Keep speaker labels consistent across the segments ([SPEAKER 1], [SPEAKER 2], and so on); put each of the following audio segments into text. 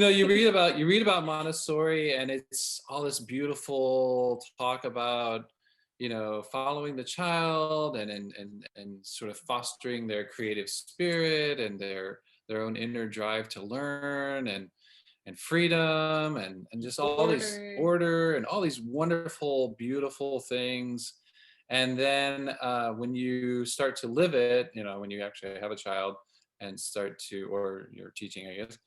[SPEAKER 1] you read about Montessori, and it's all this beautiful talk about, following the child and sort of fostering their creative spirit and their own inner drive to learn and freedom and just all these order and all these wonderful, beautiful things. And then when you start to live it, when you actually have a child and start to, or you're teaching, I guess,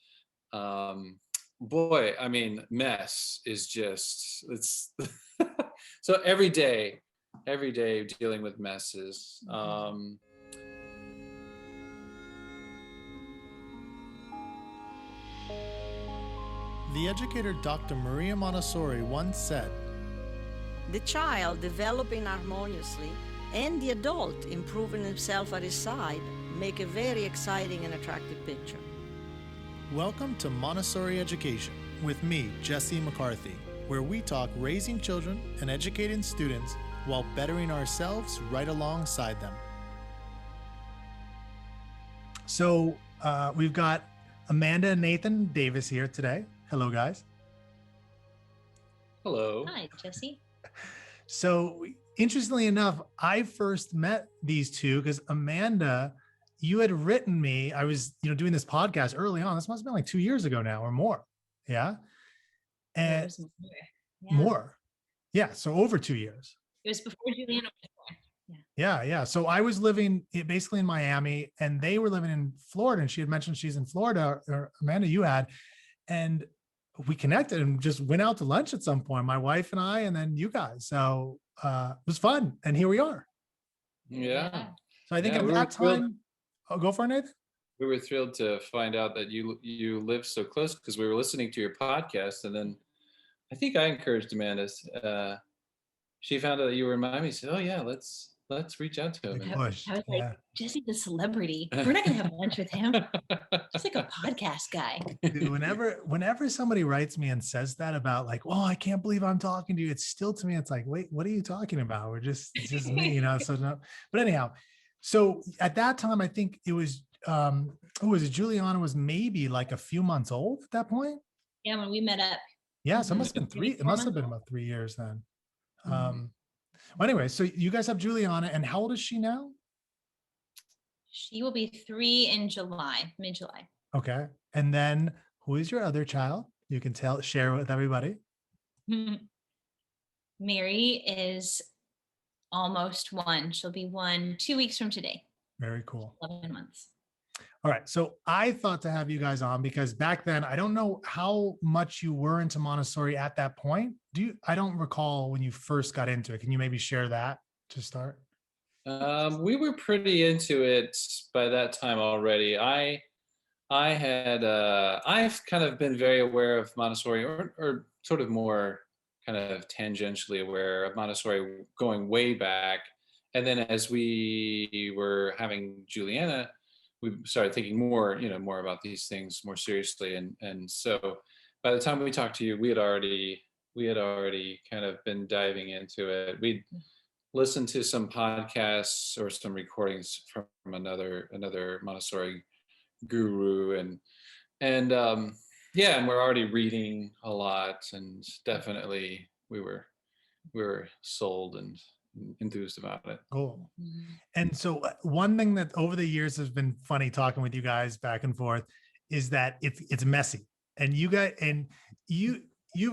[SPEAKER 1] boy, I mean, mess is just, it's so every day dealing with messes.
[SPEAKER 2] The educator Dr. Maria Montessori once said,
[SPEAKER 3] "The child developing harmoniously and the adult improving himself at his side make a very exciting and attractive picture."
[SPEAKER 2] Welcome to Montessori Education with me, Jesse McCarthy, where we talk raising children and educating students while bettering ourselves right alongside them. So we've got Amanda and Nathan Davis here today. Hello, guys.
[SPEAKER 1] Hello.
[SPEAKER 4] Hi, Jesse.
[SPEAKER 2] So interestingly enough, I first met these two because Amanda, you had written me, I was, doing this podcast early on. This must have been like 2 years ago now or more. Yeah. And more. Yeah. So over 2 years.
[SPEAKER 4] It was before Juliana was born.
[SPEAKER 2] Yeah. So I was living basically in Miami and they were living in Florida, and she had mentioned she's in Florida, or Amanda, you had, and we connected and just went out to lunch at some point, my wife and I, and then you guys. So it was fun. And here we are.
[SPEAKER 1] Yeah.
[SPEAKER 2] So I think at that time, I'll go for it, Nathan.
[SPEAKER 1] We were thrilled to find out that you live so close, because we were listening to your podcast, and then I think I encouraged Amanda. She found out that you were in Miami. Said, "Oh yeah, let's reach out to him."
[SPEAKER 4] I was like, Jesse's a celebrity. We're not gonna have lunch with him. Just like a podcast guy.
[SPEAKER 2] Dude, whenever somebody writes me and says that about like, "Oh, I can't believe I'm talking to you," it's still, to me, it's like, wait, what are you talking about? It's just me, So no. But anyhow, so at that time, I think it was Juliana was maybe like a few months old at that point.
[SPEAKER 4] Yeah, when we met up.
[SPEAKER 2] Yeah, so it must have been three. It must have been about 3 years then. Well, anyway, so you guys have Juliana, and how old is she now?
[SPEAKER 4] She will be 3 in July, mid-July.
[SPEAKER 2] Okay. And then who is your other child? You can share with everybody.
[SPEAKER 4] Mary is almost 1. She'll be 1 2 weeks from today.
[SPEAKER 2] Very cool.
[SPEAKER 4] 11 months.
[SPEAKER 2] All right. So I thought to have you guys on because back then, I don't know how much you were into Montessori at that point. I don't recall when you first got into it. Can you maybe share that to start?
[SPEAKER 1] We were pretty into it by that time already. I've kind of been very aware of Montessori, or sort of more kind of tangentially aware of Montessori going way back. And then as we were having Juliana, we started thinking more about these things more seriously. And so by the time we talked to you, we had already kind of been diving into it. We'd listened to some podcasts or some recordings from another Montessori guru, and we're already reading a lot, and definitely we were sold and enthused about it.
[SPEAKER 2] Cool. And so one thing that over the years has been funny talking with you guys back and forth is that it's messy, and you've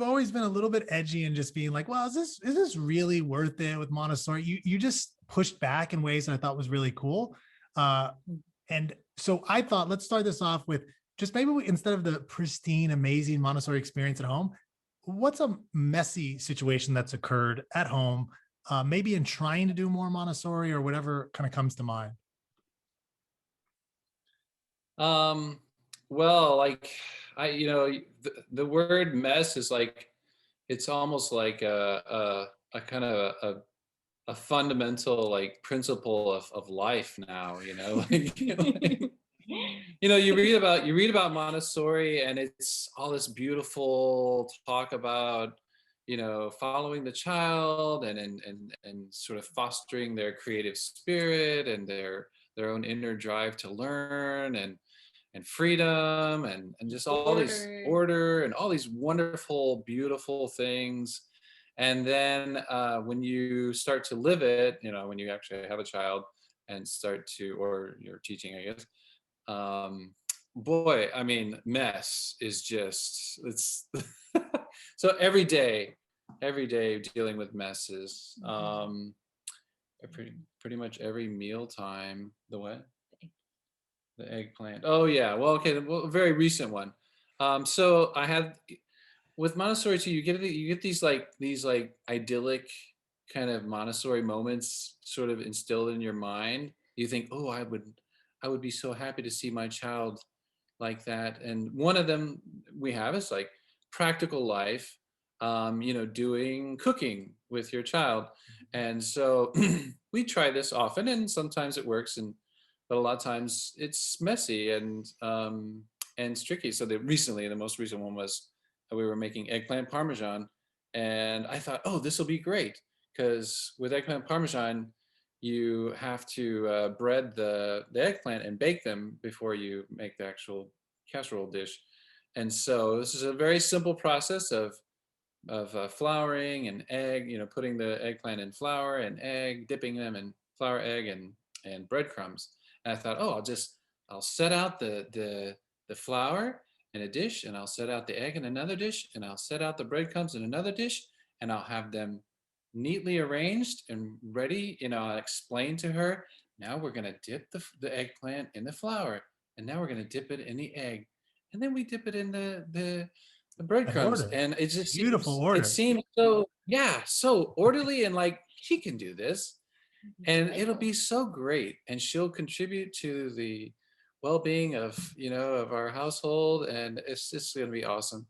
[SPEAKER 2] always been a little bit edgy and just being like, well, is this really worth it with Montessori? You just pushed back in ways that I thought was really cool. And so I thought, let's start this off with just maybe instead of the pristine, amazing Montessori experience at home, what's a messy situation that's occurred at home, maybe in trying to do more Montessori or whatever kind of comes to mind?
[SPEAKER 1] Well, like the word mess is like, it's almost like a kind of a fundamental like principle of life now, like, you read about Montessori, and it's all this beautiful talk about, following the child and sort of fostering their creative spirit and their own inner drive to learn and freedom and just all these order and all these wonderful, beautiful things. And then when you start to live it, when you actually have a child and start to, or you're teaching, I guess, boy, I mean, mess is just, it's so every day dealing with messes. Pretty much every mealtime. The what? The eggplant. Oh yeah. Well, okay. Well, a very recent one. So I had with Montessori too. You get these like idyllic kind of Montessori moments sort of instilled in your mind. You think, oh, I would be so happy to see my child like that. And one of them we have is like practical life. Doing cooking with your child, and so we try this often, and sometimes it works, but a lot of times it's messy and tricky. So the most recent one was we were making eggplant Parmesan, and I thought, oh, this will be great because with eggplant Parmesan, you have to bread the eggplant and bake them before you make the actual casserole dish. And so this is a very simple process of flouring and egg, putting the eggplant in flour and egg, dipping them in flour, egg, and breadcrumbs. And I thought, oh, I'll set out the flour in a dish, and I'll set out the egg in another dish, and I'll set out the breadcrumbs in another dish, and I'll have them neatly arranged and ready. I'll explain to her, now we're going to dip the eggplant in the flour, and now we're going to dip it in the egg, and then we dip it in the breadcrumbs. And it just
[SPEAKER 2] beautiful order.
[SPEAKER 1] It seems so orderly, and like she can do this, and it'll be so great, and she'll contribute to the well-being of our household, and it's just going to be awesome.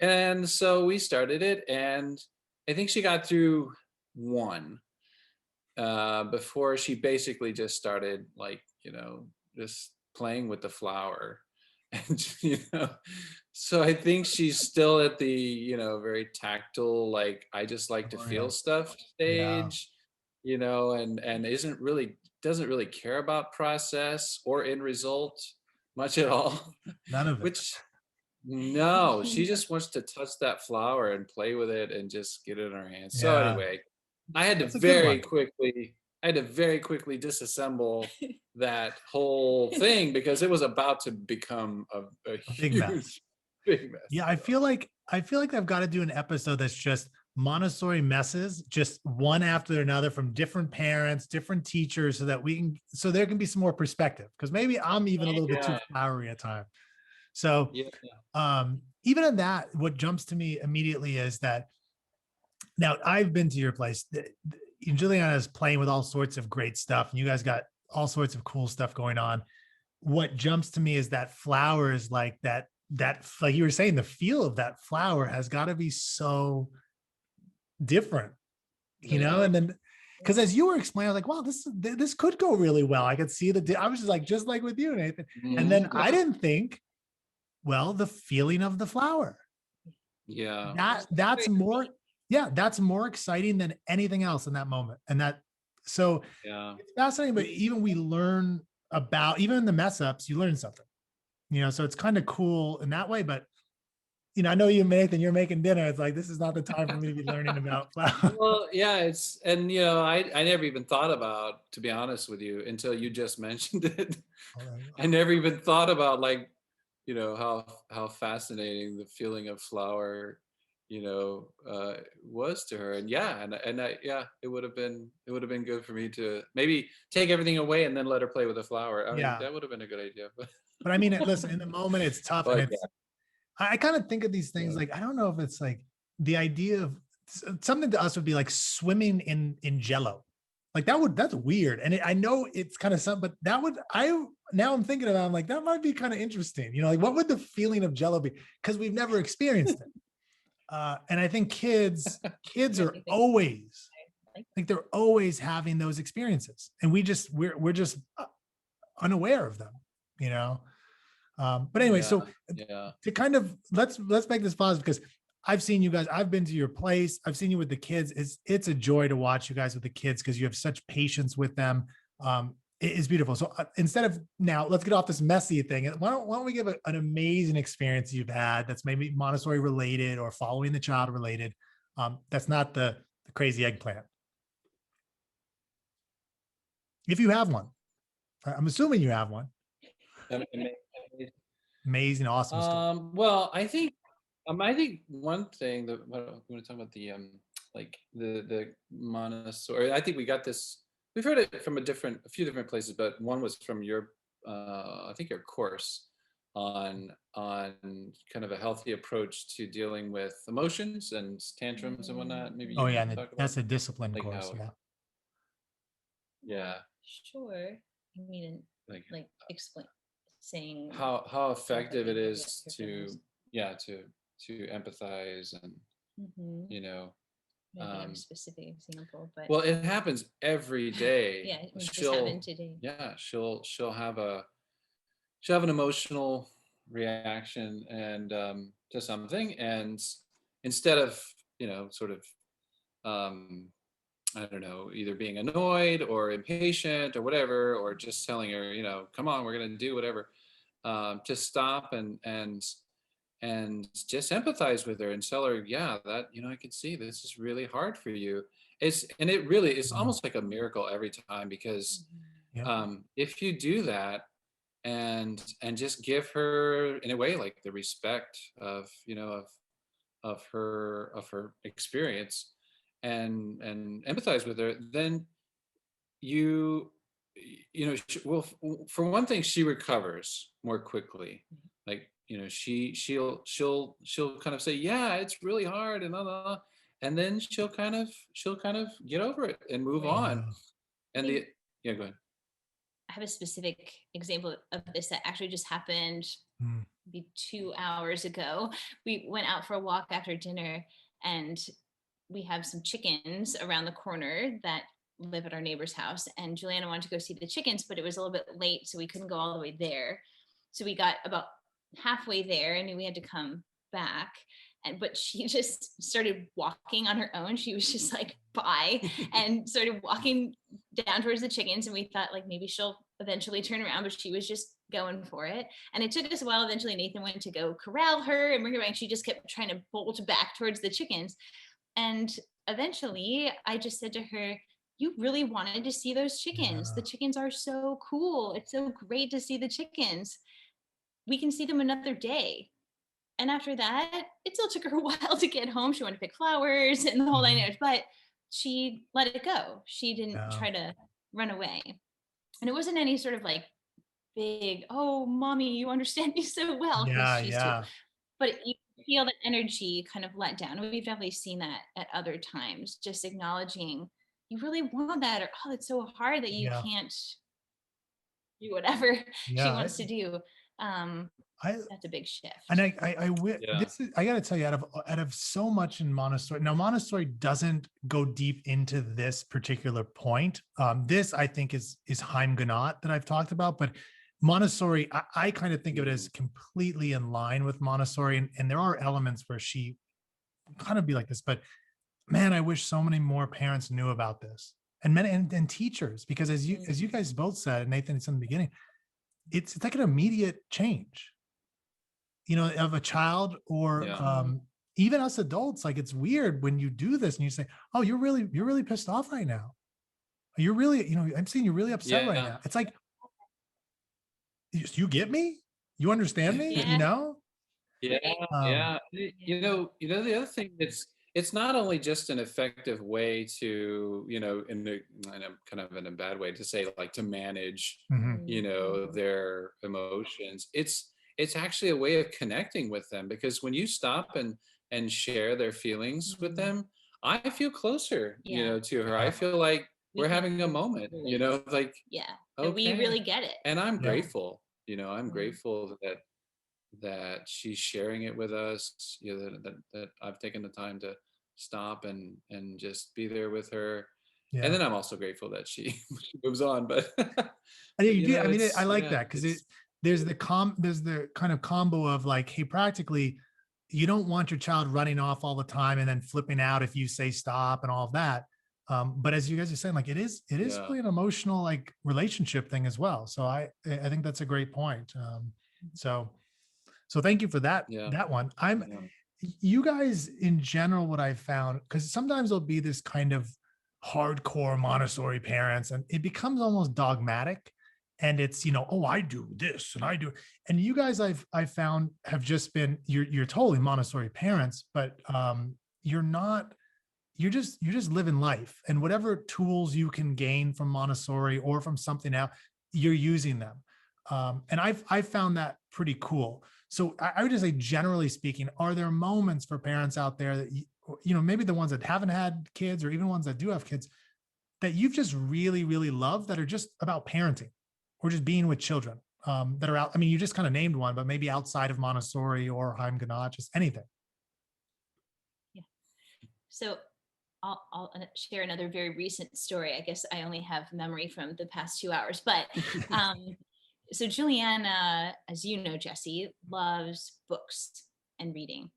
[SPEAKER 1] And so we started it, and I think she got through one before she basically just started just playing with the flour. And so I think she's still at the very tactile, like I just like to feel stuff stage, and doesn't really care about process or end result much at all.
[SPEAKER 2] None of it.
[SPEAKER 1] Which no, she just wants to touch that flower and play with it and just get it in her hands. So anyway, I had to very quickly disassemble that whole thing because it was about to become a
[SPEAKER 2] big mess.
[SPEAKER 1] Big mess.
[SPEAKER 2] Yeah, I feel like I've got to do an episode that's just Montessori messes, just one after another from different parents, different teachers, so there can be some more perspective. Because maybe I'm even a little bit too flowery at times. So even in that, what jumps to me immediately is that now I've been to your place. Juliana is playing with all sorts of great stuff, and you guys got all sorts of cool stuff going on. What jumps to me is that flower is like that, like you were saying, the feel of that flower has got to be so different, and then, because as you were explaining, I was like, wow, this could go really well. I could see I was just like with you, Nathan. And then I didn't think, well, the feeling of the flower.
[SPEAKER 1] Yeah.
[SPEAKER 2] That's more. Yeah, that's more exciting than anything else in that moment. And it's fascinating, but even we learn about, even in the mess ups, you learn something, so it's kind of cool in that way. But, I know you, Nathan, you're making dinner. It's like, this is not the time for me to be learning about flour.
[SPEAKER 1] Well, yeah, I never even thought about, to be honest with you, until you just mentioned it. I never even thought about how fascinating the feeling of flour was to her. And it would have been good for me to maybe take everything away and then let her play with the flower. I mean, that would have been a good idea.
[SPEAKER 2] But I mean, listen, in the moment it's tough.
[SPEAKER 1] But,
[SPEAKER 2] and I kind of think of these things like, I don't know if it's like the idea of something to us would be like swimming in Jello. Like that's weird. And I know it's kind of something, but now I'm thinking about it, I'm like, that might be kind of interesting. Like what would the feeling of Jello be? Because we've never experienced it. And I think kids are always like, they're always having those experiences, and we're just unaware of them, but anyway, so to kind of, let's make this positive, because I've seen you guys, I've been to your place, I've seen you with the kids. It's a joy to watch you guys with the kids, because you have such patience with them. It is beautiful. So instead of now, let's get off this messy thing. Why don't we give an amazing experience you've had that's maybe Montessori related or following the child related? That's not the crazy eggplant. If you have one, I'm assuming you have one. Amazing, awesome story.
[SPEAKER 1] Well, I think one thing that what we want to talk about like the Montessori. I think we got this. We've heard it from a few different places, but one was from your, I think your course on kind of a healthy approach to dealing with emotions and tantrums and whatnot. Maybe
[SPEAKER 2] Oh
[SPEAKER 1] you
[SPEAKER 2] yeah,
[SPEAKER 1] can
[SPEAKER 2] and
[SPEAKER 1] talk about
[SPEAKER 2] that's a discipline
[SPEAKER 1] like
[SPEAKER 2] course.
[SPEAKER 1] how,
[SPEAKER 2] Yeah.
[SPEAKER 1] yeah,
[SPEAKER 4] Sure. I mean,
[SPEAKER 1] like
[SPEAKER 4] like explain saying
[SPEAKER 1] how effective it
[SPEAKER 4] empathy,
[SPEAKER 1] is
[SPEAKER 4] your
[SPEAKER 1] to
[SPEAKER 4] feelings.
[SPEAKER 1] yeah to empathize and
[SPEAKER 4] Mhm.
[SPEAKER 1] you know
[SPEAKER 4] Maybe have a
[SPEAKER 1] um
[SPEAKER 4] specific example, but
[SPEAKER 1] well, it happens every day.
[SPEAKER 4] yeah, it just
[SPEAKER 1] she'll
[SPEAKER 4] happened today.
[SPEAKER 1] yeah she'll have an emotional reaction and to something, and instead of sort of um I don't know, either being annoyed or impatient or whatever, or just telling her, come on, we're gonna do whatever, to stop and just empathize with her and tell her, yeah, that I can see this is really hard for you. It's
[SPEAKER 2] Mhm.
[SPEAKER 1] almost like a miracle every time, because
[SPEAKER 4] Mhm.
[SPEAKER 2] Yeah.
[SPEAKER 1] if you do that and just give her in a way like the respect of of her experience and empathize with her, then you well, for one thing, she recovers more quickly. Like she'll kind of say, yeah, it's really hard, and blah, blah, blah, and then she'll kind of get over it and move
[SPEAKER 4] Right.
[SPEAKER 1] on.
[SPEAKER 2] Yeah.
[SPEAKER 4] I
[SPEAKER 1] And
[SPEAKER 4] think
[SPEAKER 1] yeah, go ahead.
[SPEAKER 4] I have a specific example of this that actually just happened
[SPEAKER 2] Mm.
[SPEAKER 4] maybe 2 hours ago. We went out for a walk after dinner, and we have some chickens around the corner that live at our neighbor's house. And Juliana wanted to go see the chickens, but it was a little bit late, so we couldn't go all the way there. So we got about halfway there and we had to come back. But she just started walking on her own. She was just like, bye, and started walking down towards the chickens. And we thought like maybe she'll eventually turn around, but she was just going for it. And it took us a while. Eventually Nathan went to go corral her and bring her back. She just kept trying to bolt back towards the chickens. And eventually I just said to her, you really wanted to see those chickens.
[SPEAKER 2] Yeah.
[SPEAKER 4] The chickens are so cool. It's so great to see the chickens. We can see them another day. And after that, it still took her a while to get home. She wanted to pick flowers and the whole nine
[SPEAKER 2] Mhm.
[SPEAKER 4] yards, but she let it go. She didn't
[SPEAKER 2] Yeah.
[SPEAKER 4] try to run away. And it wasn't any sort of like big, oh, mommy, you understand me so well, because
[SPEAKER 2] Yeah.
[SPEAKER 4] she's 2.
[SPEAKER 2] Yeah.
[SPEAKER 4] But you feel the energy kind of let down. We've definitely seen that at other times, just acknowledging you really want that, or oh, it's so hard that you
[SPEAKER 2] Yeah.
[SPEAKER 4] can't do whatever she
[SPEAKER 2] Yeah.
[SPEAKER 4] wants to do. Um,
[SPEAKER 2] I
[SPEAKER 4] that's a big
[SPEAKER 2] and
[SPEAKER 4] shift.
[SPEAKER 1] Yeah.
[SPEAKER 2] this is, I got to tell you, out of so much in Montessori. Now, Montessori doesn't go deep into this particular point. This I think is Heimganot that I've talked about, but Montessori, I kind of think of it as completely in line with Montessori, and there are elements where she kind of be like this, but man, I wish so many more parents knew about this, and men and teachers, because as you guys both said, and Nathan, it's in the beginning, it's like an immediate change, of a child, or
[SPEAKER 1] Yeah.
[SPEAKER 2] even us adults. Like, it's weird when you do this and you say, oh, you're really pissed off right now. You're really, I'm seeing you're really upset right
[SPEAKER 1] Yeah.
[SPEAKER 2] now. It's like, you get me? You understand me?
[SPEAKER 4] Yeah.
[SPEAKER 1] Yeah,
[SPEAKER 2] Um,
[SPEAKER 1] yeah. The other thing, it's not only just an effective way to, in a kind of in a bad way to say, like, to manage,
[SPEAKER 2] mhm.
[SPEAKER 1] their emotions. It's actually a way of connecting with them, because when you stop and share their feelings with
[SPEAKER 4] Mhm.
[SPEAKER 1] them, I feel closer,
[SPEAKER 4] Yeah.
[SPEAKER 1] to her. I
[SPEAKER 2] Yeah.
[SPEAKER 1] feel like
[SPEAKER 4] We
[SPEAKER 1] we're
[SPEAKER 4] can
[SPEAKER 1] having a moment,
[SPEAKER 4] relate.
[SPEAKER 1] like,
[SPEAKER 4] Yeah. That we
[SPEAKER 1] okay.
[SPEAKER 4] really get it.
[SPEAKER 1] And I'm
[SPEAKER 2] Yeah.
[SPEAKER 1] grateful, I'm
[SPEAKER 4] Mhm.
[SPEAKER 1] grateful that she's sharing it with us, that I've taken the time to stop and just be there with her. And
[SPEAKER 2] Yeah.
[SPEAKER 1] then I'm also grateful that she, she moves on, but
[SPEAKER 2] Yeah, you do. I mean, I
[SPEAKER 1] it's,
[SPEAKER 2] like
[SPEAKER 1] yeah,
[SPEAKER 2] that, because
[SPEAKER 1] it's,
[SPEAKER 2] there's the kind of combo of like, hey, practically, you don't want your child running off all the time and then flipping out if you say stop and all of that. But as you guys are saying, like it is
[SPEAKER 1] Yeah.
[SPEAKER 2] really an emotional like relationship thing as well. So I think that's a great point. So thank you for that
[SPEAKER 1] Yeah.
[SPEAKER 2] one.
[SPEAKER 1] Yeah.
[SPEAKER 2] You guys in general, what I've found, because sometimes there'll be this kind of hardcore Montessori parents and it becomes almost dogmatic. And it's, oh, I do this and I do. And you guys I've found have just been, you're totally Montessori parents, but you're not, you're just living life, and whatever tools you can gain from Montessori or from something else, you're using them. And I've found that pretty cool. So I would just say, generally speaking, are there moments for parents out there that maybe the ones that haven't had kids or even ones that do have kids that you've just really, really loved that are just about parenting or just being with children, that are out? I mean, you just kind of named one, but maybe outside of Montessori or Heimganat, just anything.
[SPEAKER 4] Yeah. So I'll share another very recent story. I guess I only have memory from the past 2 hours, but so Juliana, as you know, Jesse, loves books and reading.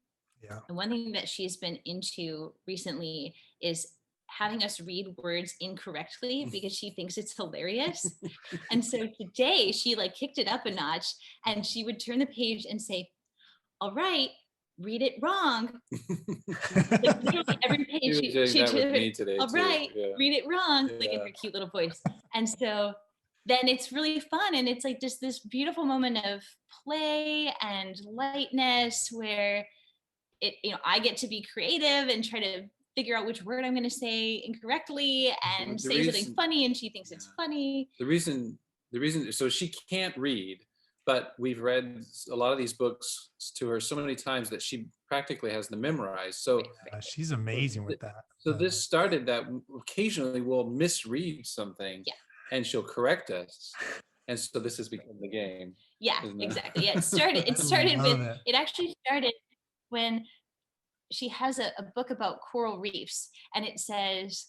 [SPEAKER 2] Yeah.
[SPEAKER 4] And one thing that she's been into recently is having us read words incorrectly because she thinks it's hilarious. And so today she like kicked it up a notch and she would turn the page and say, "All right, read it wrong." Like literally every page she
[SPEAKER 1] that with
[SPEAKER 4] did
[SPEAKER 1] me
[SPEAKER 4] it.
[SPEAKER 1] today
[SPEAKER 4] "All
[SPEAKER 1] too.
[SPEAKER 4] right,
[SPEAKER 1] Yeah.
[SPEAKER 4] read it wrong," like in
[SPEAKER 1] Yeah.
[SPEAKER 4] her cute little voice. And so then it's really fun, and it's like just this beautiful moment of play and lightness where it, I get to be creative and try to figure out which word I'm going to say incorrectly and say something funny, and she thinks it's funny.
[SPEAKER 1] The reason, so she can't read, but we've read a lot of these books to her so many times that she practically has them memorized. So
[SPEAKER 2] she's amazing with that.
[SPEAKER 1] So this started that occasionally we'll misread something,
[SPEAKER 4] Yeah.
[SPEAKER 1] and she'll correct us. And so this has become the game.
[SPEAKER 4] Yeah,
[SPEAKER 1] isn't it?
[SPEAKER 4] exactly. Yeah, it started with, it actually started when she has a book about coral reefs, and it says,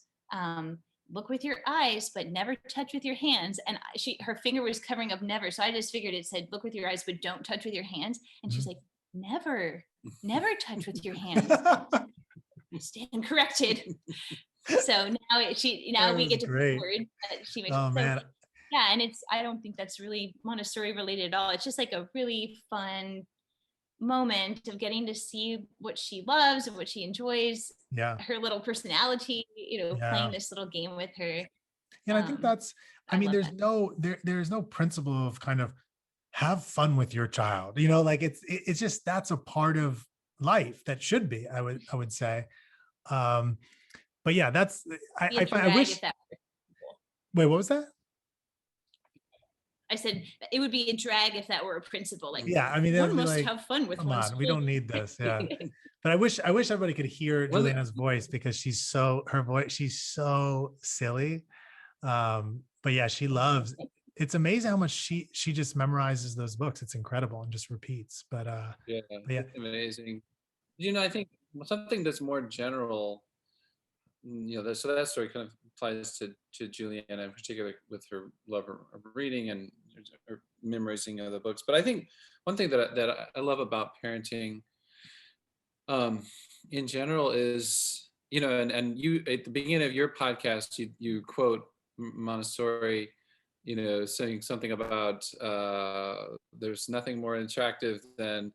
[SPEAKER 4] look with your eyes, but never touch with your hands. And her finger was covering up never. So I just figured it said, look with your eyes, but don't touch with your hands. And she's like, never touch with your hands. Stand corrected. So now we get to put the word that she makes.
[SPEAKER 2] Oh, man.
[SPEAKER 4] Yeah. And I don't think that's really Montessori related at all. It's just like a really fun moment of getting to see what she loves and what she enjoys.
[SPEAKER 2] Yeah.
[SPEAKER 4] Her little personality, playing this little game with her.
[SPEAKER 2] And I think that's, I mean, there's no principle of kind of have fun with your child, like it's just, that's a part of life that should be, I would say. But yeah, that's, I wish. Wait, what was that?
[SPEAKER 4] I said it would be a drag if that were a principle. Like,
[SPEAKER 2] yeah, I mean,
[SPEAKER 4] one must have fun with
[SPEAKER 2] come
[SPEAKER 4] one's
[SPEAKER 2] on, we don't need this. Yeah. But I wish everybody could hear Juliana's voice, because she's so silly. But yeah, she loves, it's amazing how much she just memorizes those books. It's incredible and just repeats. But
[SPEAKER 1] yeah, it's amazing. I think something that's more general, so that story kind of applies to Juliana in particular with her love of reading and her memorizing of the books. But I think one thing that I love about parenting in general is, and you at the beginning of your podcast, you quote Montessori, saying something about there's nothing more attractive than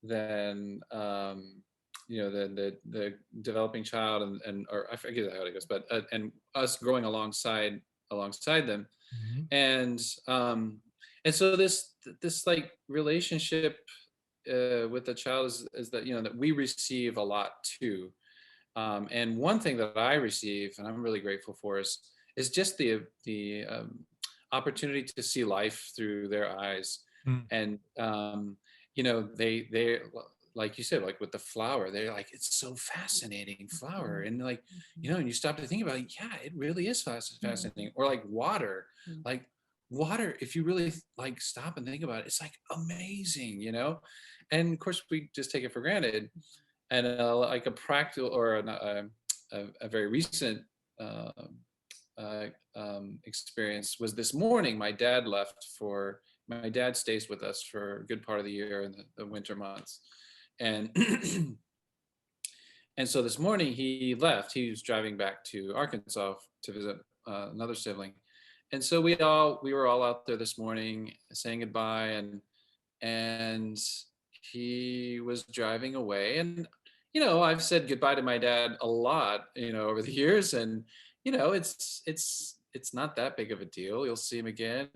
[SPEAKER 1] the developing child or I forget how it goes, but and us growing alongside them.
[SPEAKER 2] Mm-hmm.
[SPEAKER 1] And so this like relationship with the child is that that we receive a lot too. And one thing that I receive, and I'm really grateful for, is just the opportunity to see life through their eyes. And they like you said, like with the flower, they're like, it's so fascinating flower. And like, and you stop to think about it, yeah, it really is fascinating. Or like water, if you really like stop and think about it, it's like amazing, and of course we just take it for granted. And like a practical or a very recent experience was this morning. My dad stays with us for a good part of the year in the winter months. And And so this morning he left. He was driving back to Arkansas to visit another sibling. And so we were all out there this morning saying goodbye, and he was driving away. And I've said goodbye to my dad a lot, over the years, and it's not that big of a deal. You'll see him again,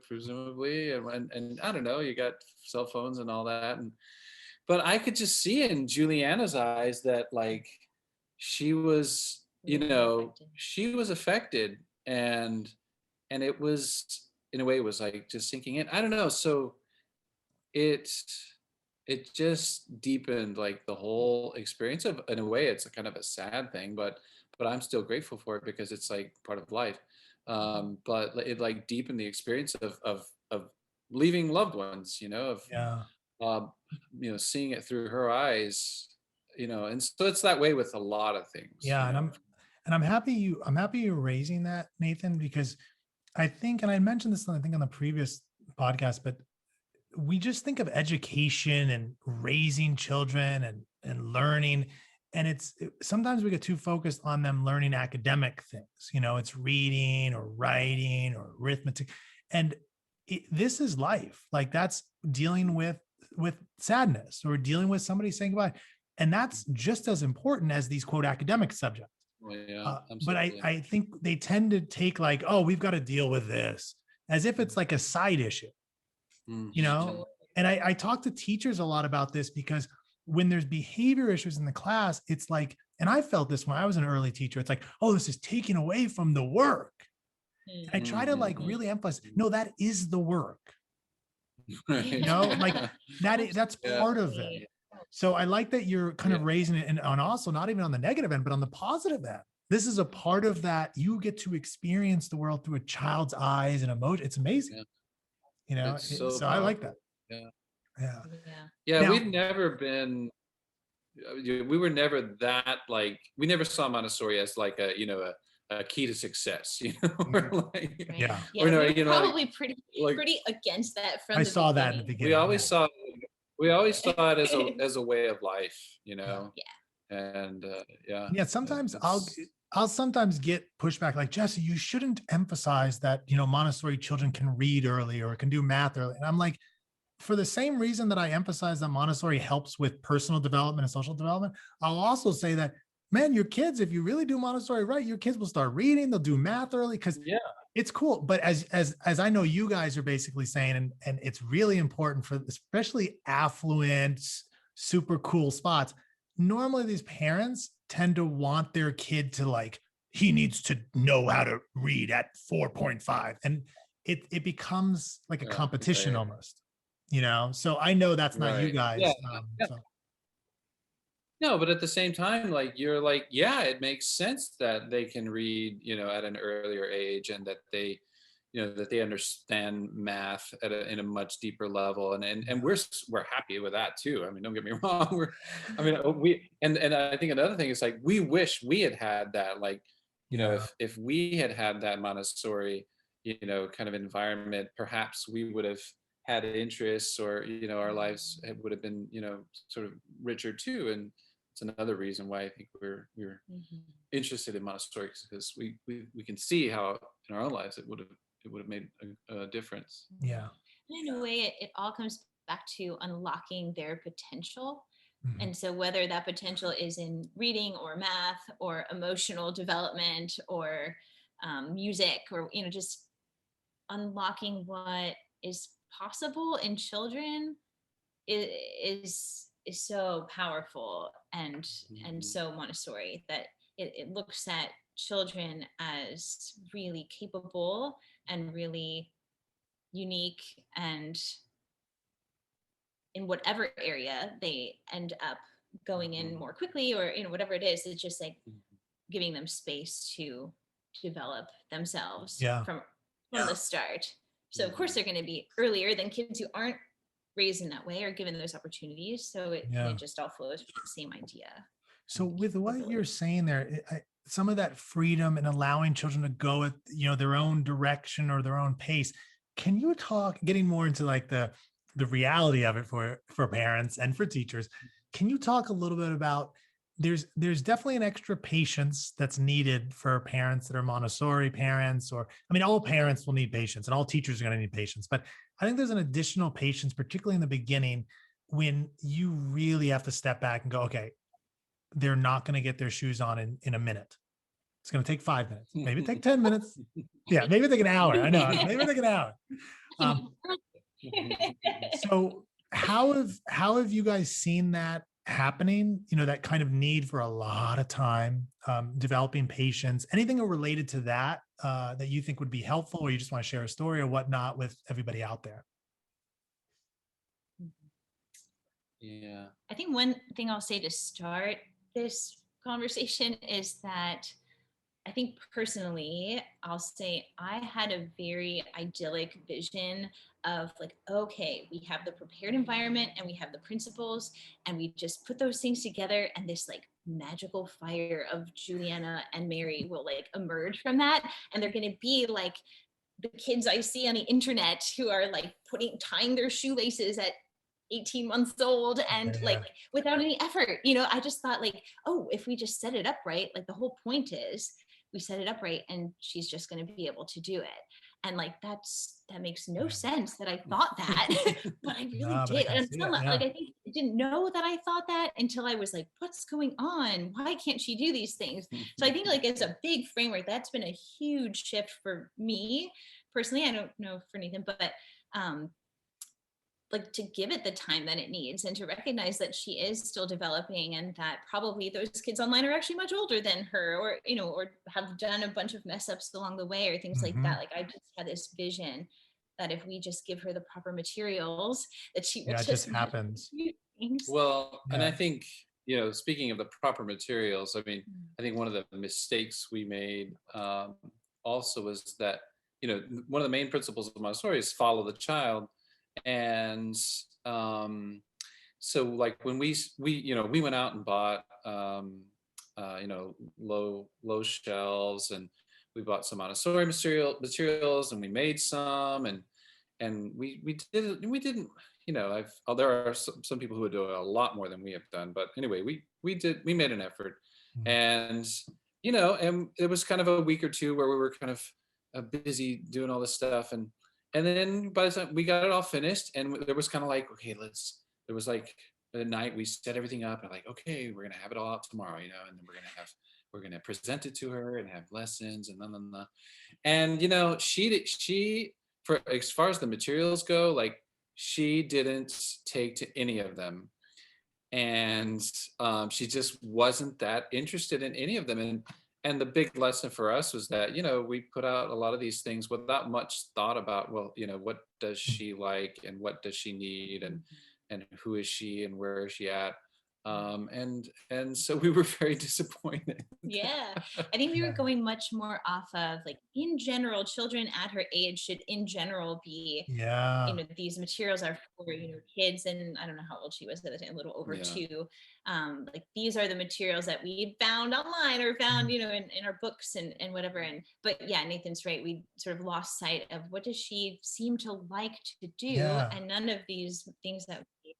[SPEAKER 1] presumably, and I don't know, you got cell phones and all that, but I could just see in Juliana's eyes that, like, she was, she was affected, and it was, in a way, it was like just sinking in. I don't know. So it it just deepened, like, the whole experience. Of In a way, it's a kind of a sad thing, but I'm still grateful for it because it's like part of life. But it, like, deepened the experience of leaving loved ones, of
[SPEAKER 2] Yeah.
[SPEAKER 1] um, seeing it through her eyes, and so it's that way with a lot of things,
[SPEAKER 2] Yeah. And I'm happy you're raising that, Nathan, because I think, and I mentioned this, I think, on the previous podcast, but we just think of education and raising children and learning, and sometimes we get too focused on them learning academic things. It's reading or writing or arithmetic, and this is life. Like, that's dealing with sadness or dealing with somebody saying goodbye, and that's just as important as these quote academic subjects.
[SPEAKER 1] well, yeah,
[SPEAKER 2] But I think they tend to take, like, oh, we've got to deal with this, as if it's like a side issue.
[SPEAKER 1] Mm.
[SPEAKER 2] And I talk to teachers a lot about this, because when there's behavior issues in the class, it's like, and I felt this when I was an early teacher, it's like, oh, this is taking away from the work. And I try to, like, really emphasize, no, that is the work.
[SPEAKER 1] Right.
[SPEAKER 2] Like, that's
[SPEAKER 1] Yeah.
[SPEAKER 2] part of it. So I like that you're kind of raising it, and also not even on the negative end, but on the positive end. This is a part of that. You get to experience the world through a child's eyes and emotion. It's amazing.
[SPEAKER 1] It's so
[SPEAKER 2] So I like that.
[SPEAKER 1] Yeah.
[SPEAKER 2] Yeah.
[SPEAKER 1] Yeah,
[SPEAKER 2] Now-
[SPEAKER 1] we'd never been. We were never that, like, we never saw Montessori as like a key to success. Or like,
[SPEAKER 4] Right.
[SPEAKER 2] Yeah.
[SPEAKER 4] Yeah,
[SPEAKER 1] Or no,
[SPEAKER 4] we were
[SPEAKER 1] like-
[SPEAKER 4] probably pretty
[SPEAKER 1] like,
[SPEAKER 4] against that from
[SPEAKER 2] I
[SPEAKER 4] the
[SPEAKER 2] saw that in the
[SPEAKER 4] beginning.
[SPEAKER 2] beginning.
[SPEAKER 1] we always
[SPEAKER 2] yeah.
[SPEAKER 1] saw it as a way of life, and yeah.
[SPEAKER 2] Yeah, sometimes
[SPEAKER 1] it's-
[SPEAKER 2] I'll sometimes get pushback, like, Jesse, you shouldn't emphasize that, Montessori children can read early or can do math early. And I'm like, for the same reason that I emphasize that Montessori helps with personal development and social development, I'll also say that, man, your kids, if you really do Montessori right, your kids will start reading, they'll do math early, because
[SPEAKER 1] Yeah.
[SPEAKER 2] it's cool. But as I know you guys are basically saying, and it's really important for especially affluent, super cool spots. Normally these parents tend to want their kid to, like, he needs to know how to read at 4.5. And it becomes like a
[SPEAKER 1] Yeah,
[SPEAKER 2] competition
[SPEAKER 1] right.
[SPEAKER 2] almost, So I know that's not you
[SPEAKER 1] Right.
[SPEAKER 2] guys.
[SPEAKER 1] Yeah, yeah.
[SPEAKER 2] So
[SPEAKER 1] No, but at the same time, like, you're like, yeah, it makes sense that they can read, at an earlier age, and that they understand math in a much deeper level, and we're happy with that too. I mean, don't get me wrong. And I think another thing is, like, we wish we had that, like, if we had that Montessori, kind of environment, perhaps we would have had interests, or our lives would have been, sort of richer too. And it's another reason why I think we're interested in Montessori, because we can see how in our own lives it would have made a difference.
[SPEAKER 2] yeah.
[SPEAKER 4] And in a way, it all comes back to unlocking their potential.
[SPEAKER 2] Mhm.
[SPEAKER 4] And so whether that potential is in reading or math or emotional development or music, or just unlocking what is possible in children is so powerful and so Montessori, that it looks at children as really capable and really unique, and in whatever area they end up going in more quickly, or whatever it is, it's just like giving them space to develop themselves
[SPEAKER 2] Yeah.
[SPEAKER 4] from the start. So of course they're going to be earlier than kids who aren't raised in that way or given those opportunities. So it just all flows from the same idea.
[SPEAKER 2] So with what you're saying there, some of that freedom and allowing children to go at, their own direction or their own pace, can you talk, getting more into, like, the reality of it for parents and for teachers, can you talk a little bit about there's definitely an extra patience that's needed for parents that are Montessori parents, or I mean, all parents will need patience and all teachers are going to need patience. But I think there's an additional patience, particularly in the beginning, when you really have to step back and go, okay, they're not going to get their shoes on in a minute. It's going to take 5 minutes, maybe take 10 minutes. Yeah, maybe take an hour. I know, maybe take an hour. So how have you guys seen that happening? You know, that kind of need for a lot of time, developing patience, anything related to that, that you think would be helpful, or you just want to share a story or whatnot with everybody out there?
[SPEAKER 1] Yeah.
[SPEAKER 4] I think one thing I'll say to start this conversation is that I think personally, I'll say I had a very idyllic vision of like, okay, we have the prepared environment and we have the principles, and we just put those things together, and this like magical fire of Juliana and Mary will like emerge from that. And they're going to be like the kids I see on the internet who are like tying their shoelaces at 18 months old and like without any effort. I just thought like, oh, if we just set it up right, like the whole point is we set it up right and she's just going to be able to do it. And like that makes no sense that I thought that, but I really did. Until like I think I didn't know that I thought that until I was like, what's going on? Why can't she do these things? So I think like as a big framework, that's been a huge shift for me personally. I don't know for Nathan, but like to give it the time that it needs and to recognize that she is still developing, and that probably those kids online are actually much older than her, or or have done a bunch of mess ups along the way or things like that. Like I just had this vision that if we just give her the proper materials, that she will just
[SPEAKER 2] happens.
[SPEAKER 1] Well, and I think, speaking of the proper materials, I mean, I think one of the mistakes we made also was that, one of the main principles of Montessori is follow the child. And so like when we went out and bought low shelves, and we bought some Montessori materials, and we made some, and we didn't, there are some people who would do a lot more than we have done, but anyway, we made an effort. And and it was kind of a week or two where we were kind of busy doing all this stuff, and then by the time we got it all finished, and there was kind of like, okay, there was like the night we set everything up, and like, okay, we're going to have it all out tomorrow, and then we're going to present it to her and have lessons and blah. And, she, for as far as the materials go, like she didn't take to any of them. And she just wasn't that interested in any of them. And the big lesson for us was that, we put out a lot of these things without much thought about, well, what does she like and what does she need, and who is she and where is she at? And so we were very disappointed.
[SPEAKER 4] Yeah, I think we were going much more off of like, in general, children at her age should in general be, these materials are for, kids. And I don't know how old she was at the time, a little over 2. Like these are the materials that we found online or found, in our books and whatever. But yeah, Nathan's right. We sort of lost sight of what does she seem to like to do. And none of these things that we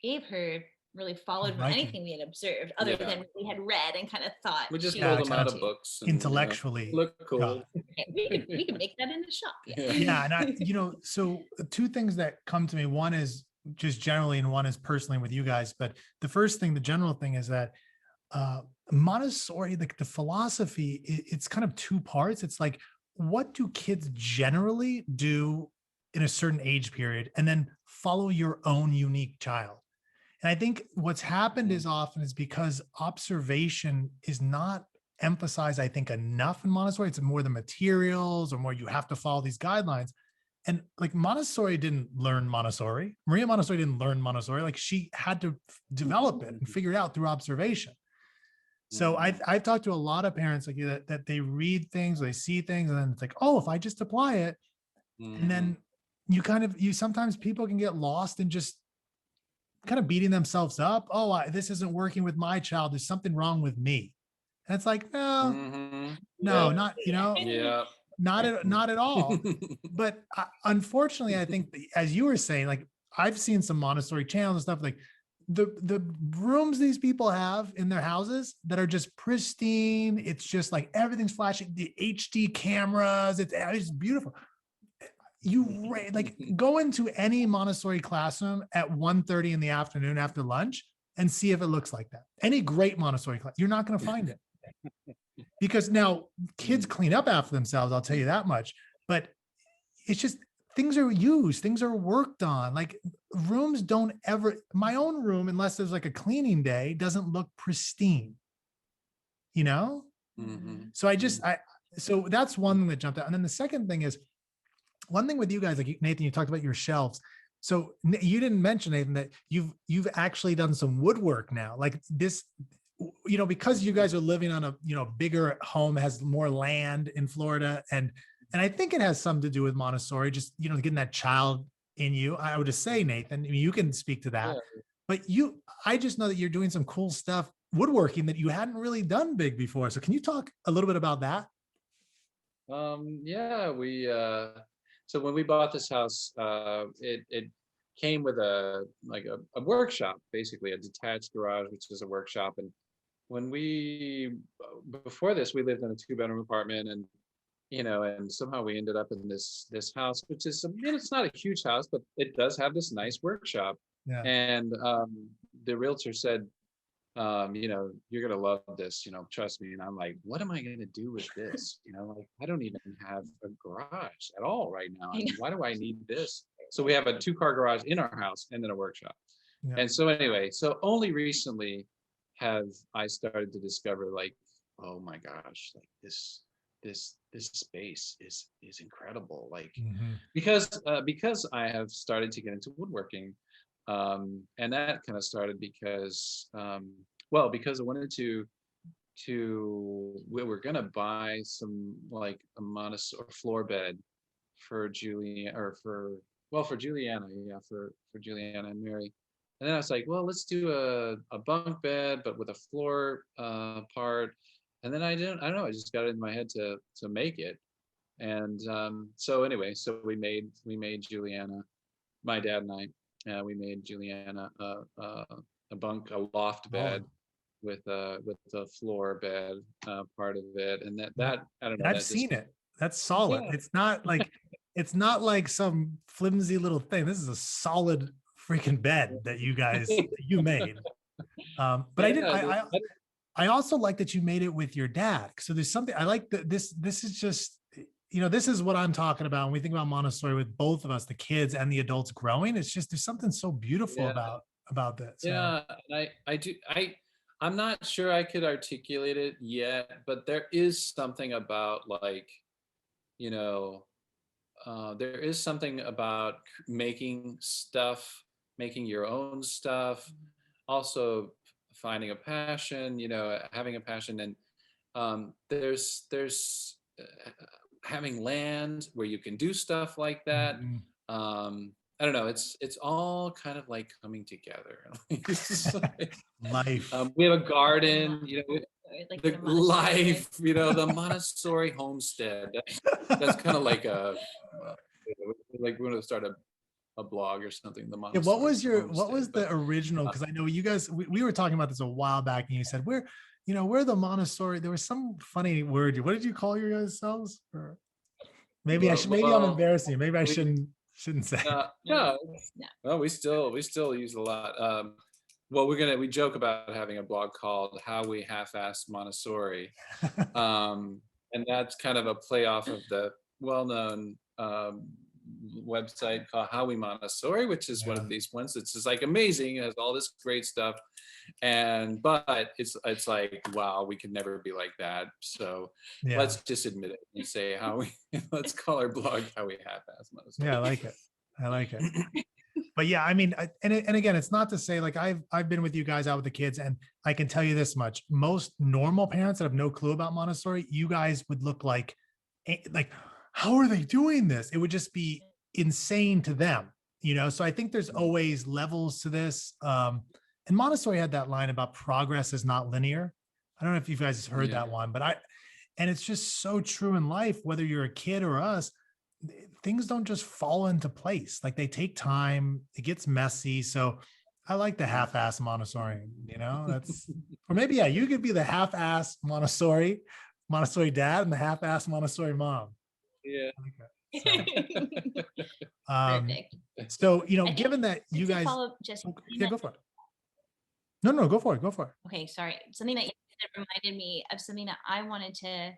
[SPEAKER 4] gave her really followed anything we had observed, other than we had read and kind of thought.
[SPEAKER 1] We just pulled them out of books. And,
[SPEAKER 2] intellectually.
[SPEAKER 1] Look cool.
[SPEAKER 4] We can make that in the shop.
[SPEAKER 2] Yeah. And I, so two things that come to me, one is just generally, and one is personally with you guys. But the first thing, the general thing is that Montessori, the philosophy, it's kind of 2 parts. It's like, what do kids generally do in a certain age period, and then follow your own unique child. And I think what's happened is often is because observation is not emphasized, I think, enough in Montessori. It's more the materials, or more you have to follow these guidelines. And like Montessori didn't learn Montessori. Maria Montessori didn't learn Montessori. Like she had to develop it and figure it out through observation. So I've talked to a lot of parents like that they read things, they see things, and then it's like, oh, if I just apply it, and then you sometimes people can get lost in just kind of beating themselves up. Oh, this isn't working with my child. There's something wrong with me. And it's like, no, not, not at all. But unfortunately, I think as you were saying, like I've seen some Montessori channels and stuff, like the rooms these people have in their houses that are just pristine. It's just like everything's flashing, the HD cameras. It's beautiful. Like go into any Montessori classroom at 1:30 in the afternoon after lunch and see if it looks like that. Any great Montessori class, you're not going to find it. Because now kids clean up after themselves, I'll tell you that much. But it's just things are used, things are worked on. Like rooms don't ever, my own room, unless there's like a cleaning day, doesn't look pristine, you know? So so that's one thing that jumped out. And then the second thing is, one thing with you guys, like Nathan, you talked about your shelves. So you didn't mention, Nathan, that you've actually done some woodwork now, like this, because you guys are living on a, bigger home, has more land in Florida. And I think it has something to do with Montessori, just, getting that child in you. I would just say, Nathan, you can speak to that, but I just know that you're doing some cool stuff, woodworking, that you hadn't really done big before. So can you talk a little bit about that?
[SPEAKER 1] Yeah, so when we bought this house, it came with a workshop, basically a detached garage, which is a workshop. And when before this, we lived in a 2-bedroom apartment, and and somehow we ended up in this house, which is, it's not a huge house, but it does have this nice workshop.
[SPEAKER 2] Yeah.
[SPEAKER 1] And the realtor said, you're gonna love this, trust me. And I'm like, what am I gonna do with this? I don't even have a garage at all right now. I mean, why do I need this? So we have a 2-car garage in our house and then a workshop. Yeah. And so anyway, only recently have I started to discover, like, oh my gosh, like this space is incredible. Like, because I have started to get into woodworking. And that kind of started because I wanted we were gonna buy some, like, a Montessori floor bed for Juliana, for Juliana and Mary. And then I was like, well, let's do a bunk bed, but with a floor part. And then I don't know, I just got it in my head to make it. And so anyway, so we made Juliana, my dad and I, we made Juliana a loft bed with a floor bed part of it. And that I don't know.
[SPEAKER 2] I've seen it. That's solid. Yeah. It's not like some flimsy little thing. This is a solid freaking bed that you made. But I also like that you made it with your dad. So there's something I like that this is just, this is what I'm talking about when we think about Montessori, with both of us, the kids and the adults growing. It's just, there's something so beautiful about that. So. Yeah.
[SPEAKER 1] And I'm not sure I could articulate it yet, but there is something about, like, there is something about making your own stuff, also finding a passion, having a passion. And there's having land where you can do stuff like that. I don't know. It's all kind of like coming together. Like,
[SPEAKER 2] life.
[SPEAKER 1] We have a garden,
[SPEAKER 4] like
[SPEAKER 1] the life, the Montessori homestead. That's kind of like like we're going to start a blog or something. The Montessori
[SPEAKER 2] what was the original? Because I know you guys, we were talking about this a while back, and you said we're the Montessori. There was some funny word. What did you call yourselves? Or maybe I'm embarrassing you. Maybe I shouldn't say.
[SPEAKER 1] No. Well, we still use a lot. Well, we joke about having a blog called How We Half-Assed Montessori. And that's kind of a play off of the well-known website called How We Montessori, which is one of these ones that's just like amazing. It has all this great stuff. But it's like, wow, we could never be like that. So let's just admit it and say let's call our blog How We Half-Assed Montessori.
[SPEAKER 2] Yeah, I like it. But yeah, I mean, and again, it's not to say, like, I've been with you guys out with the kids, and I can tell you this much: most normal parents that have no clue about Montessori, you guys would look like, how are they doing this? It would just be insane to them, So I think there's always levels to this. And Montessori had that line about progress is not linear. I don't know if you guys heard that one, but and it's just so true in life, whether you're a kid or us. Things don't just fall into place. Like, they take time, it gets messy. So I like the half-ass Montessori, that's, or maybe, yeah, you could be the half-ass Montessori dad and the half-ass Montessori mom.
[SPEAKER 1] Yeah.
[SPEAKER 2] I like that.
[SPEAKER 4] Perfect.
[SPEAKER 2] So,
[SPEAKER 4] I think
[SPEAKER 2] given that you
[SPEAKER 4] to
[SPEAKER 2] guys,
[SPEAKER 4] follow up, just
[SPEAKER 2] yeah, go for it. No, go for it. Go for it.
[SPEAKER 4] okay, sorry. Something that you said reminded me of something that I wanted to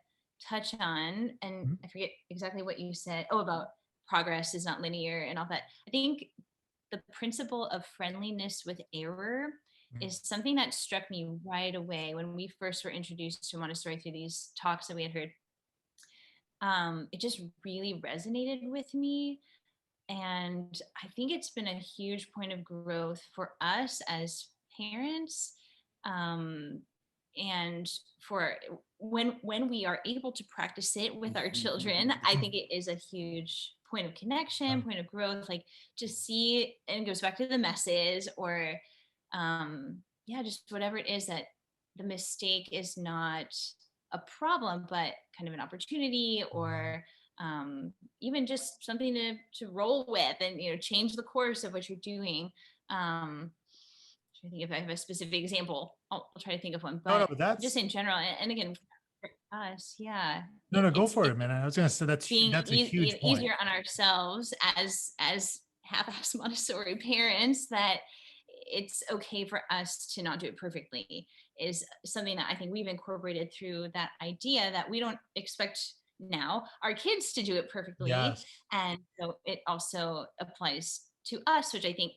[SPEAKER 4] touch on, and
[SPEAKER 2] Mhm.
[SPEAKER 4] I forget exactly what you said. Oh, about progress is not linear and all that. I think the principle of friendliness with error
[SPEAKER 2] Mhm.
[SPEAKER 4] is something that struck me right away when we first were introduced to Montessori through these talks that we had heard. It just really resonated with me. And I think it's been a huge point of growth for us as parents. Um, and for when we are able to practice it with our children, I think it is a huge point of connection, point of growth. Like, to see, and it goes back to the messes, or yeah, just whatever it is, that the mistake is not a problem, but kind of an opportunity, or even just something to roll with, and change the course of what you're doing. I think if I have a specific example, I'll try to think of one,
[SPEAKER 2] No,
[SPEAKER 4] but
[SPEAKER 2] but
[SPEAKER 4] just
[SPEAKER 2] that's,
[SPEAKER 4] in general, and again, for us, yeah,
[SPEAKER 2] no, go
[SPEAKER 4] it's
[SPEAKER 2] for it, man. I was going to say
[SPEAKER 4] being
[SPEAKER 2] that's a huge point.
[SPEAKER 4] easier on ourselves as half-ass Montessori parents, that it's okay for us to not do it perfectly, is something that I think we've incorporated through that idea that we don't expect now our kids to do it perfectly.
[SPEAKER 2] Yes.
[SPEAKER 4] And so it also applies to us, which I think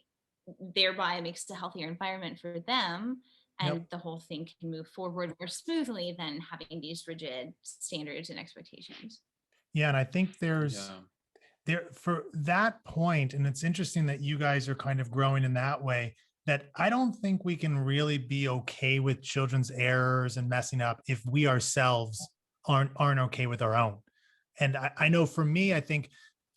[SPEAKER 4] thereby makes a healthier environment for them,
[SPEAKER 2] Yep.
[SPEAKER 4] and the whole thing can move forward more smoothly than having these rigid standards and expectations.
[SPEAKER 2] Yeah. And I think
[SPEAKER 1] Yeah.
[SPEAKER 2] there for that point, and it's interesting that you guys are kind of growing in that way, that I don't think we can really be okay with children's errors and messing up if we ourselves aren't okay with our own. And I know for me, I think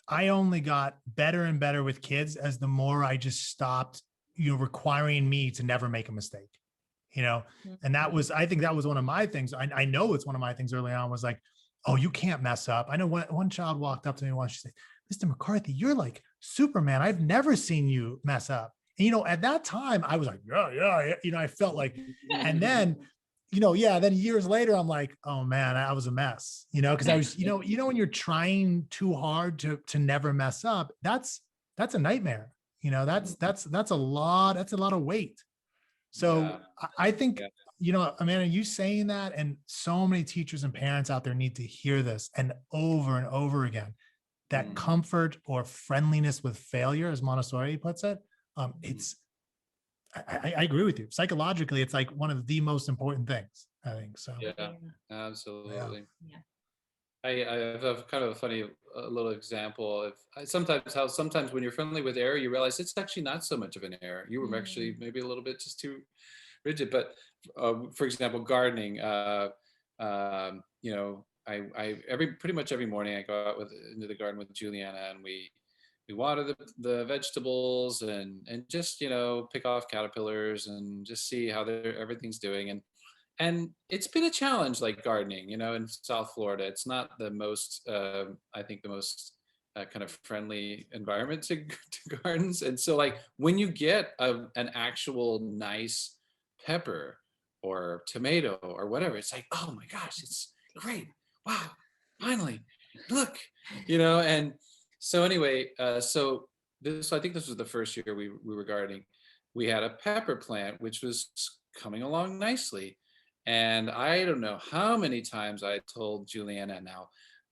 [SPEAKER 2] I only got better and better with kids as the more I just stopped, requiring me to never make a mistake, and I think that was one of my things. I know it's one of my things early on was like, oh, you can't mess up. I know one child walked up to me once, she said, Mr. McCarthy, you're like Superman. I've never seen you mess up. And, at that time I was like, yeah. I felt like, and then, yeah, then years later, I'm like, oh man, I was a mess, because I was, when you're trying too hard to never mess up, that's a nightmare. That's a lot of weight. So
[SPEAKER 1] Yeah.
[SPEAKER 2] I think,
[SPEAKER 1] Yeah.
[SPEAKER 2] Amanda, you saying that, and so many teachers and parents out there need to hear this and over again, that
[SPEAKER 1] Mm.
[SPEAKER 2] comfort or friendliness with failure, as Montessori puts it. It's, I agree with you. Psychologically, it's like one of the most important things, I think. So
[SPEAKER 1] Yeah, absolutely.
[SPEAKER 4] Yeah.
[SPEAKER 1] I have a kind of a funny little example of sometimes when you're friendly with error, you realize it's actually not so much of an error. You were actually maybe a little bit just too rigid. But for example, gardening. I pretty much every morning I go out into the garden with Juliana, and we water the vegetables, and just pick off caterpillars and just see how everything's doing. And it's been a challenge, like gardening, in South Florida. It's not the most, I think, the most kind of friendly environment to gardens. And so, like, when you get an actual nice pepper or tomato or whatever, it's like, oh my gosh, it's great. Wow, finally, look, and so anyway, I think this was the first year we were gardening. We had a pepper plant, which was coming along nicely. And I don't know how many times I told Juliana, now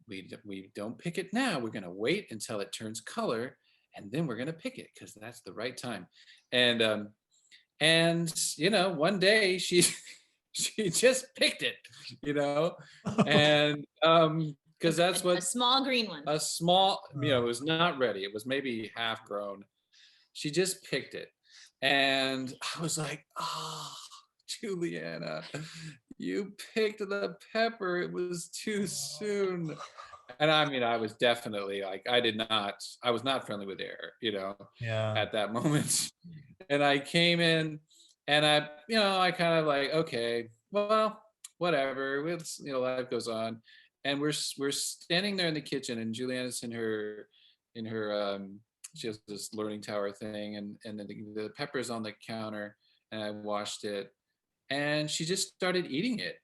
[SPEAKER 1] we don't pick it now. We're going to wait until it turns color, and then we're going to pick it because that's the right time. And one day she she just picked it, and because that's
[SPEAKER 4] a small green one.
[SPEAKER 1] A small, it was not ready. It was maybe half grown. She just picked it, and I was like, oh, Juliana, you picked the pepper. It was too soon. And I mean, I was definitely like, I was not friendly with air,
[SPEAKER 2] yeah.
[SPEAKER 1] at that moment. And I came in, and I kind of like, okay, well, whatever. Life goes on. And we're standing there in the kitchen, and Juliana's in her she has this learning tower thing, and the pepper's on the counter, and I washed it, and she just started eating it,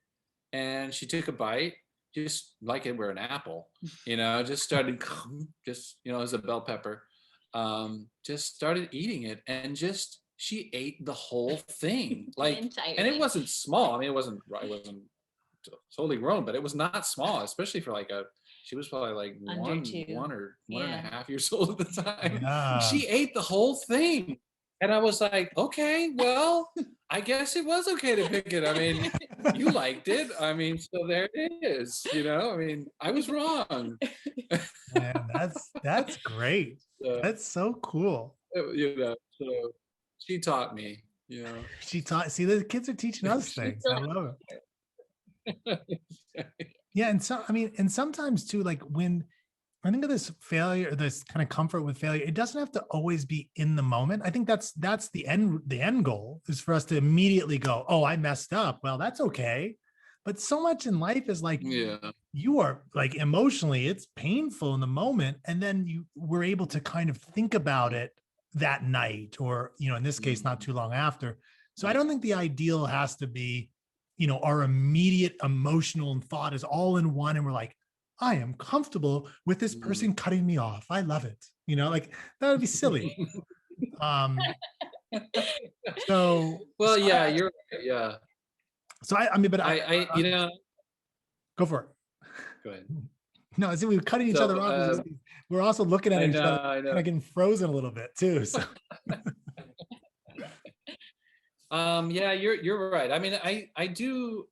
[SPEAKER 1] and she took a bite, just like it were an apple, just started, just, as a bell pepper, just started eating it, and just she ate the whole thing,
[SPEAKER 4] The
[SPEAKER 1] like,
[SPEAKER 4] entire
[SPEAKER 1] and it
[SPEAKER 4] thing.
[SPEAKER 1] wasn't small. I mean, it wasn't totally grown, but it was not small, especially for she was probably like
[SPEAKER 4] Under two.
[SPEAKER 1] one or one and
[SPEAKER 4] Yeah.
[SPEAKER 1] a half years old at the time.
[SPEAKER 2] Yeah.
[SPEAKER 1] She ate the whole thing. And I was like, okay, well, I guess it was okay to pick it. I mean, you liked it. I mean, so there it is. I mean, I was wrong.
[SPEAKER 2] Man, that's great.
[SPEAKER 1] So,
[SPEAKER 2] That's so cool.
[SPEAKER 1] so she taught me,
[SPEAKER 2] She taught, see, the kids are teaching us things. I love it. Yeah. And so, I mean, and sometimes too, like when I think of this failure, this kind of comfort with failure, it doesn't have to always be in the moment. I think that's the end goal is for us to immediately go, oh, I messed up. Well, that's okay. But so much in life is like,
[SPEAKER 1] yeah.
[SPEAKER 2] you are like emotionally, it's painful in the moment. And then you were able to kind of think about it that night, or, in this case, not too long after. So I don't think the ideal has to be, our immediate emotional and thought is all in one. And we're like, I am comfortable with this person cutting me off. I love it. Like that would be silly. So,
[SPEAKER 1] Well,
[SPEAKER 2] so
[SPEAKER 1] yeah, you're right. Yeah.
[SPEAKER 2] So I mean, but
[SPEAKER 1] I
[SPEAKER 2] go for it.
[SPEAKER 1] Go ahead.
[SPEAKER 2] No, I see we were cutting each other off. We're also looking at each other, kind of getting frozen a little bit too. So.
[SPEAKER 1] Yeah, you're right. I mean, I do.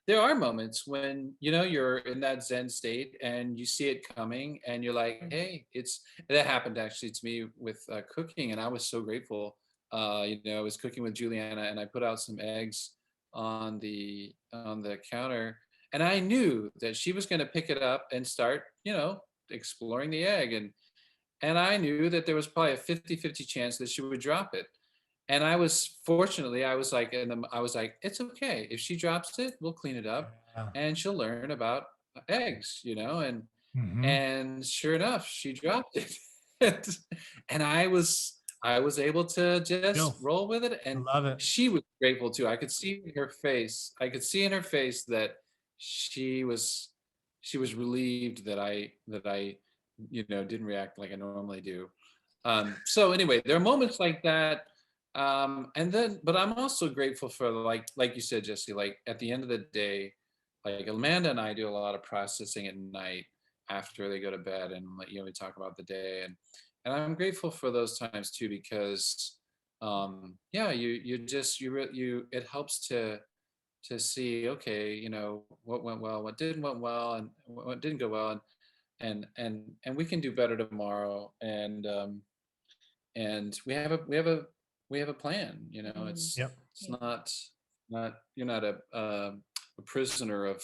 [SPEAKER 1] There are moments when you're in that Zen state and you see it coming, and you're like, hey, that happened actually to me with cooking, and I was so grateful. I was cooking with Juliana, and I put out some eggs on the counter, and I knew that she was going to pick it up and start exploring the egg, and I knew that there was probably a 50-50 chance that she would drop it. And I was like, it's okay. If she drops it, we'll clean it up, and she'll learn about eggs, and sure enough, she dropped it. And I was able to just roll with it. And
[SPEAKER 2] love it.
[SPEAKER 1] She was grateful too. I could see in her face that she was relieved that I didn't react like I normally do. So anyway, there are moments like that. But I'm also grateful for like you said, Jesse, like at the end of the day, like Amanda and I do a lot of processing at night after they go to bed, and we talk about the day, and I'm grateful for those times too, because it helps to see, okay, what went well, what didn't went well, and what didn't go well, and we can do better tomorrow, and we have a plan. It's not you're not a prisoner of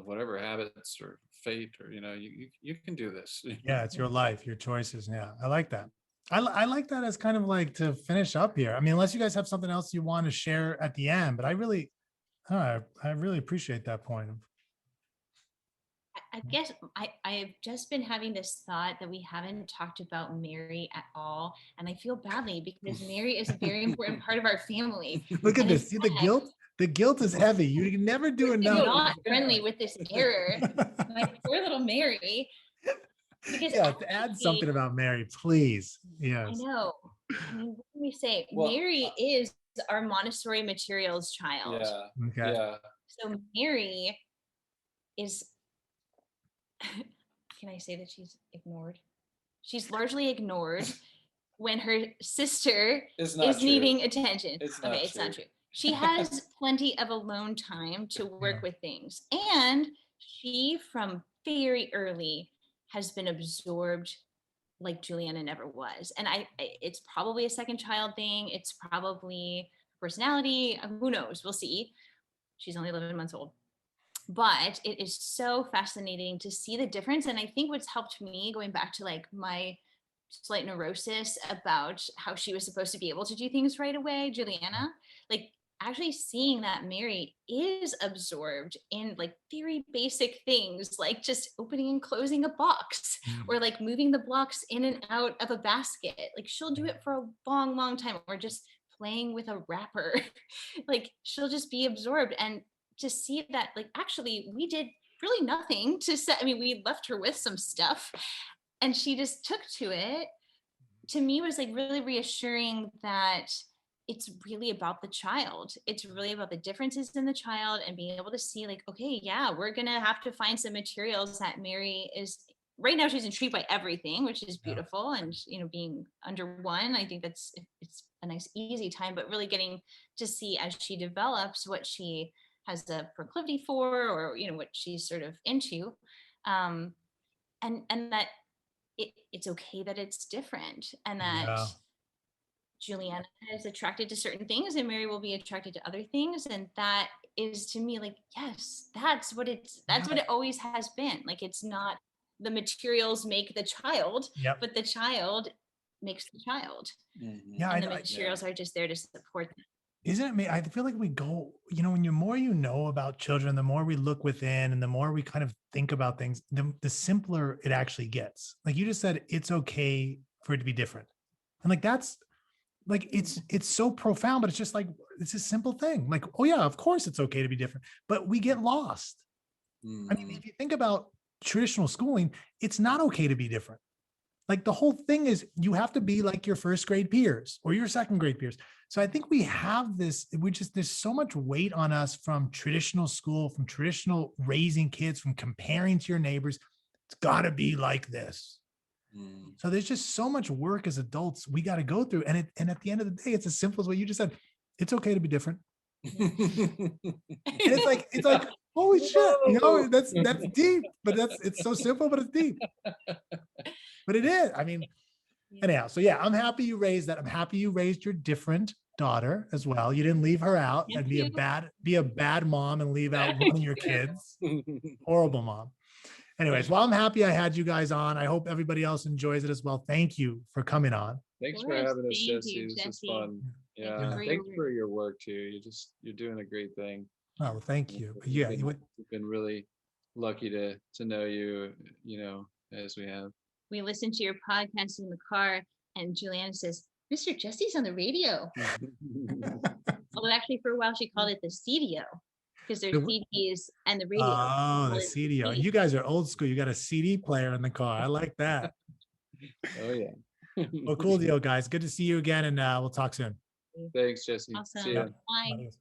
[SPEAKER 1] whatever habits or fate, or you can do this.
[SPEAKER 2] Yeah, it's your life, your choices. Yeah, I like that. I like that as kind of like to finish up here. I mean, unless you guys have something else you want to share at the end, but I really appreciate that point.
[SPEAKER 4] I guess I've just been having this thought that we haven't talked about Mary at all. And I feel badly because Mary is a very important part of our family.
[SPEAKER 2] Look at this. See the guilt? The guilt is heavy. You can never do enough.
[SPEAKER 4] I'm not friendly with this error. My poor little Mary.
[SPEAKER 2] Because add something about Mary, please. Yes.
[SPEAKER 4] I know. I mean, what can we say? Mary is our Montessori materials child.
[SPEAKER 1] Yeah.
[SPEAKER 2] Okay.
[SPEAKER 1] Yeah.
[SPEAKER 4] So Mary is, can I say that she's ignored? She's largely ignored when her sister is needing attention. It's not true. She has plenty of alone time to work with things. And she, from very early, has been absorbed like Juliana never was. And it's probably a second child thing. It's probably personality. Who knows? We'll see. She's only 11 months old. But it is so fascinating to see the difference. And I think what's helped me, going back to like my slight neurosis about how she was supposed to be able to do things right away, Juliana, like actually seeing that Mary is absorbed in like very basic things, like just opening and closing a box, or like moving the blocks in and out of a basket. Like she'll do it for a long, long time, or just playing with a wrapper. Like she'll just be absorbed. And to see that, like, actually, we did really nothing to set, I mean, we left her with some stuff and she just took to it, to me was like really reassuring that it's really about the child. It's really about the differences in the child and being able to see like, okay, yeah, we're going to have to find some materials that Mary is right now. She's intrigued by everything, which is beautiful. And, you know, being under one, I think it's a nice, easy time, but really getting to see as she develops what she has a proclivity for, or, you know, what she's sort of into. Um, and that it's okay that it's different, and that
[SPEAKER 2] Yeah.
[SPEAKER 4] Juliana is attracted to certain things and Mary will be attracted to other things. And that is to me like, yes, that's what it always has been. Like it's not the materials make the child,
[SPEAKER 2] Yep.
[SPEAKER 4] but the child makes the child.
[SPEAKER 2] Yeah.
[SPEAKER 4] And the materials are just there to support them.
[SPEAKER 2] Isn't it me? I feel like we go, you know, when you're more you know about children, the more we look within and the more we kind of think about things, the simpler it actually gets. Like you just said, it's okay for it to be different. And like that's like it's so profound, but it's just like it's a simple thing. Like, oh yeah, of course it's okay to be different, but we get lost. I mean, if you think about traditional schooling, it's not okay to be different. Like the whole thing is you have to be like your first grade peers or your second grade peers. So I think we have this, there's so much weight on us from traditional school, from traditional raising kids, from comparing to your neighbors. It's got to be like this. So there's just so much work as adults we got to go through. And at the end of the day, it's as simple as what you just said. It's okay to be different. And it's like, holy shit, you know, that's deep, but it's so simple, but it's deep. But it is. I mean, anyhow, so yeah, I'm happy you raised that. I'm happy you raised your different daughter as well. You didn't leave her out and be a bad mom and leave out one of your kids. Horrible mom. Anyways, well, I'm happy I had you guys on. I hope everybody else enjoys it as well. Thank you for coming on.
[SPEAKER 1] Thanks for having us, Jesse. This is fun. Yeah. Thanks for your work too. You're doing a great thing.
[SPEAKER 2] Oh, thank you. Yeah.
[SPEAKER 1] We've been really lucky to know you, you know, as we have.
[SPEAKER 4] We listen to your podcast in the car and Juliana says, Mr. Jesse's on the radio. Well, actually for a while she called it the CDO. Because there's CDs and the radio.
[SPEAKER 2] Oh, the CDO. You guys are old school. You got a CD player in the car. I like that.
[SPEAKER 1] Oh, yeah.
[SPEAKER 2] Well, cool deal, guys. Good to see you again, and we'll talk soon.
[SPEAKER 4] Thanks, Jesse.
[SPEAKER 1] Awesome. See ya.
[SPEAKER 4] Bye.